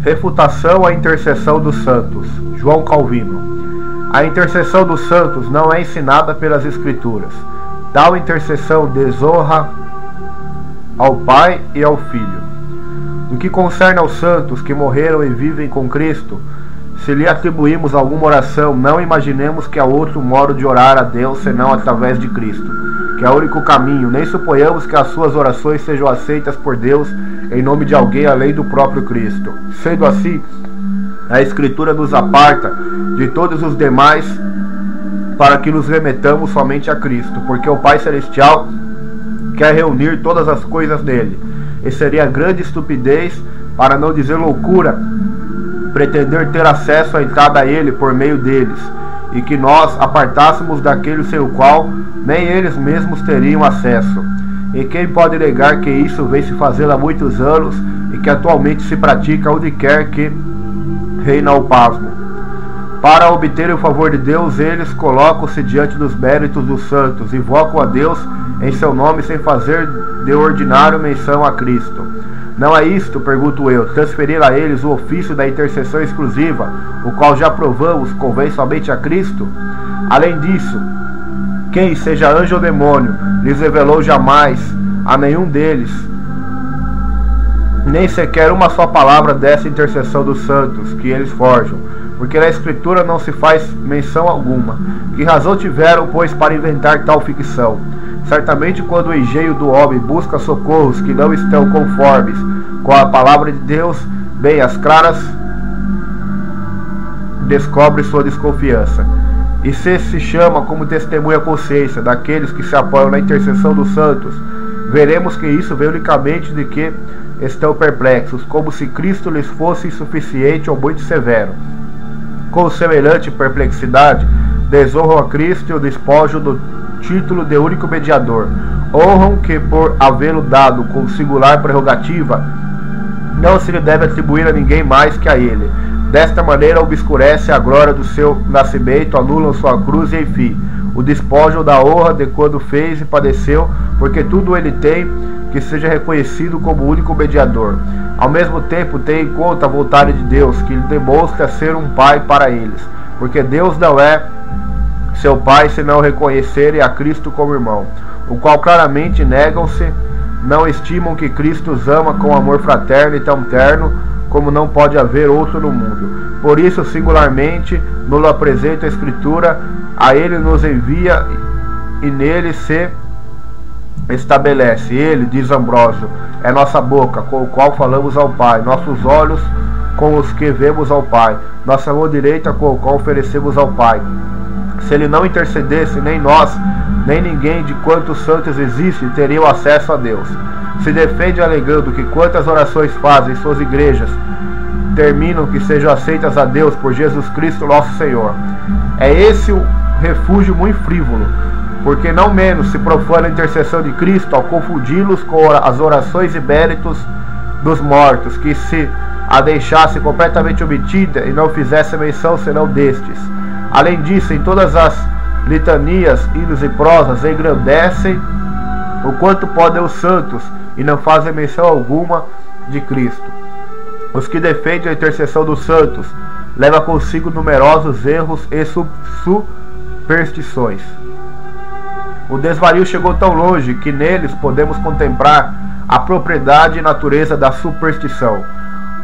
Refutação à intercessão dos santos. João Calvino. A intercessão dos santos não é ensinada pelas Escrituras. Tal intercessão desonra ao Pai e ao Filho. No que concerne aos santos que morreram e vivem com Cristo, se lhe atribuímos alguma oração, não imaginemos que há outro modo de orar a Deus senão através de Cristo, que é o único caminho, nem suponhamos que as suas orações sejam aceitas por Deus em nome de alguém além do próprio Cristo. Sendo assim, a Escritura nos aparta de todos os demais para que nos remetamos somente a Cristo, porque o Pai Celestial quer reunir todas as coisas nele, e seria grande estupidez, para não dizer loucura, pretender ter acesso à entrada a ele por meio deles, e que nós apartássemos daquele sem o qual nem eles mesmos teriam acesso. E quem pode negar que isso vem se fazendo há muitos anos e que atualmente se pratica onde quer que reina o pasmo? Para obterem o favor de Deus, eles colocam-se diante dos méritos dos santos, invocam a Deus em seu nome sem fazer de ordinário menção a Cristo. Não é isto, pergunto eu, transferir a eles o ofício da intercessão exclusiva, o qual já provamos convém somente a Cristo? Além disso, quem, seja anjo ou demônio, lhes revelou jamais a nenhum deles, nem sequer uma só palavra dessa intercessão dos santos que eles forjam, porque na Escritura não se faz menção alguma. Que razão tiveram, pois, para inventar tal ficção? Certamente, quando o engenho do homem busca socorros que não estão conformes com a palavra de Deus, bem às claras descobre sua desconfiança. E se chama como testemunha a consciência daqueles que se apoiam na intercessão dos santos, veremos que isso vem unicamente de que estão perplexos, como se Cristo lhes fosse insuficiente ou muito severo. Com semelhante perplexidade, desonram a Cristo e o despojam do título de único mediador. Honram que, por havê-lo dado com singular prerrogativa, não se lhe deve atribuir a ninguém mais que a ele. Desta maneira obscurece a glória do seu nascimento, anulam sua cruz e, enfim, o despojam da honra de quando fez e padeceu, porque tudo ele tem que seja reconhecido como único mediador. Ao mesmo tempo, tem em conta a vontade de Deus, que lhe demonstra ser um pai para eles, porque Deus não é seu pai se não reconhecerem a Cristo como irmão, o qual claramente negam-se, não estimam que Cristo os ama com amor fraterno e tão terno como não pode haver outro no mundo. Por isso, singularmente, nos apresenta a Escritura, a ele nos envia e nele se estabelece. Ele, diz Ambrósio, é nossa boca, com o qual falamos ao Pai, nossos olhos com os que vemos ao Pai, nossa mão direita com o qual oferecemos ao Pai. Se ele não intercedesse, nem nós, nem ninguém de quantos santos existe teriam acesso a Deus. Se defende alegando que quantas orações fazem suas igrejas terminam que sejam aceitas a Deus por Jesus Cristo nosso Senhor. É esse o refúgio muito frívolo, porque não menos se profana a intercessão de Cristo ao confundi-los com as orações e méritos dos mortos, que se a deixasse completamente omitida e não fizesse menção senão destes. Além disso, em todas as litanias, hinos e prosas engrandecem o quanto podem os santos e não fazem menção alguma de Cristo. Os que defendem a intercessão dos santos levam consigo numerosos erros e superstições. O desvario chegou tão longe que neles podemos contemplar a propriedade e natureza da superstição,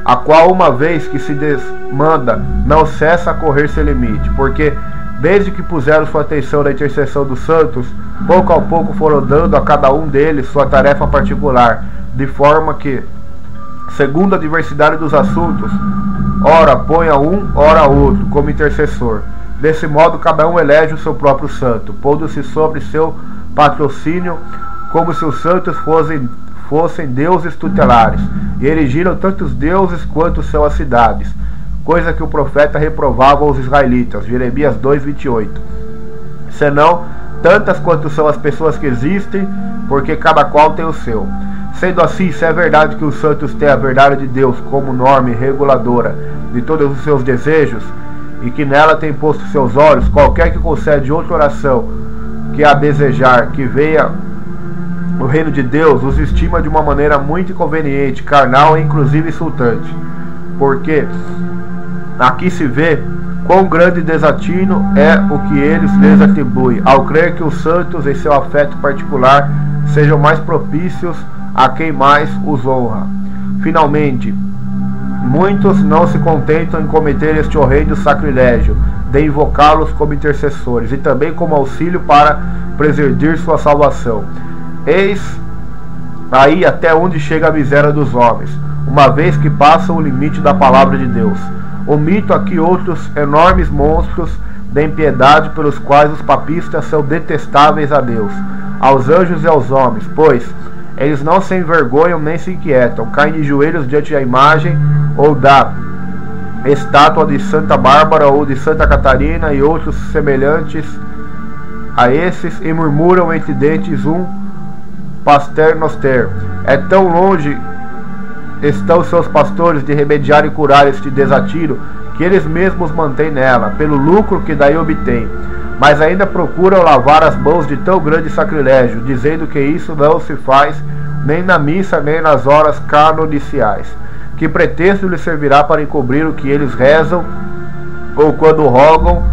a qual, uma vez que se desmanda, não cessa a correr sem limite, porque desde que puseram sua atenção na intercessão dos santos, pouco a pouco foram dando a cada um deles sua tarefa particular, de forma que, segundo a diversidade dos assuntos, ora põe a um, ora a outro, como intercessor. Desse modo, cada um elege o seu próprio santo, pondo-se sobre seu patrocínio, como se os santos fossem deuses tutelares, e erigiram tantos deuses quanto são as cidades, coisa que o profeta reprovava aos israelitas, Jeremias 2:28. Senão, tantas quanto são as pessoas que existem, porque cada qual tem o seu. Sendo assim, se é verdade que os santos têm a verdade de Deus como norma e reguladora de todos os seus desejos, e que nela tem posto seus olhos, qualquer que concede outra oração que a desejar que venha o reino de Deus, os estima de uma maneira muito inconveniente, carnal e inclusive insultante. porque aqui se vê quão grande desatino é o que eles lhes atribuem, ao crer que os santos, em seu afeto particular, sejam mais propícios a quem mais os honra. Finalmente, muitos não se contentam em cometer este horrendo sacrilégio de invocá-los como intercessores e também como auxílio para presidir sua salvação. Eis aí até onde chega a miséria dos homens, uma vez que passam o limite da palavra de Deus. Omito aqui outros enormes monstros da impiedade pelos quais os papistas são detestáveis a Deus, aos anjos e aos homens, pois eles não se envergonham nem se inquietam, caem de joelhos diante da imagem ou da estátua de Santa Bárbara ou de Santa Catarina e outros semelhantes a esses e murmuram entre dentes um pater noster. É tão longe estão seus pastores de remediar e curar este desatino que eles mesmos mantêm nela, pelo lucro que daí obtêm, mas ainda procuram lavar as mãos de tão grande sacrilégio, dizendo que isso não se faz nem na missa nem nas horas canoniciais. Que pretexto lhes servirá para encobrir o que eles rezam, ou quando rogam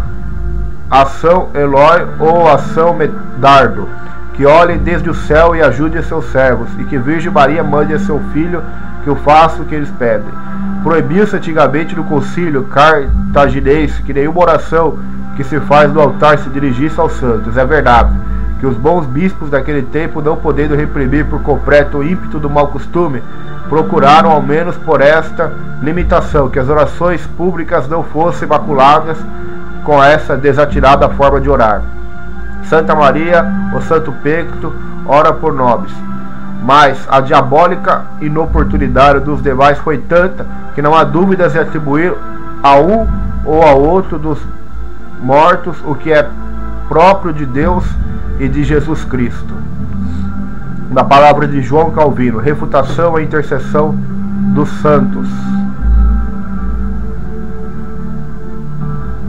a São Eloi ou a São Medardo, que olhem desde o céu e ajudem seus servos, e que Virgem Maria mande a seu filho que o faça o que eles pedem. Proibiu-se antigamente no concílio cartaginense que nenhuma oração que se faz no altar se dirigisse aos santos. É verdade que os bons bispos daquele tempo, não podendo reprimir por completo o ímpeto do mau costume, procuraram ao menos por esta limitação que as orações públicas não fossem maculadas com essa desatirada forma de orar. Santa Maria, o Santo Pecto, ora por nós. Mas a diabólica inoportunidade dos demais foi tanta que não há dúvidas em atribuir a um ou ao outro dos mortos o que é próprio de Deus e de Jesus Cristo. Na palavra de João Calvino, refutação e intercessão dos santos.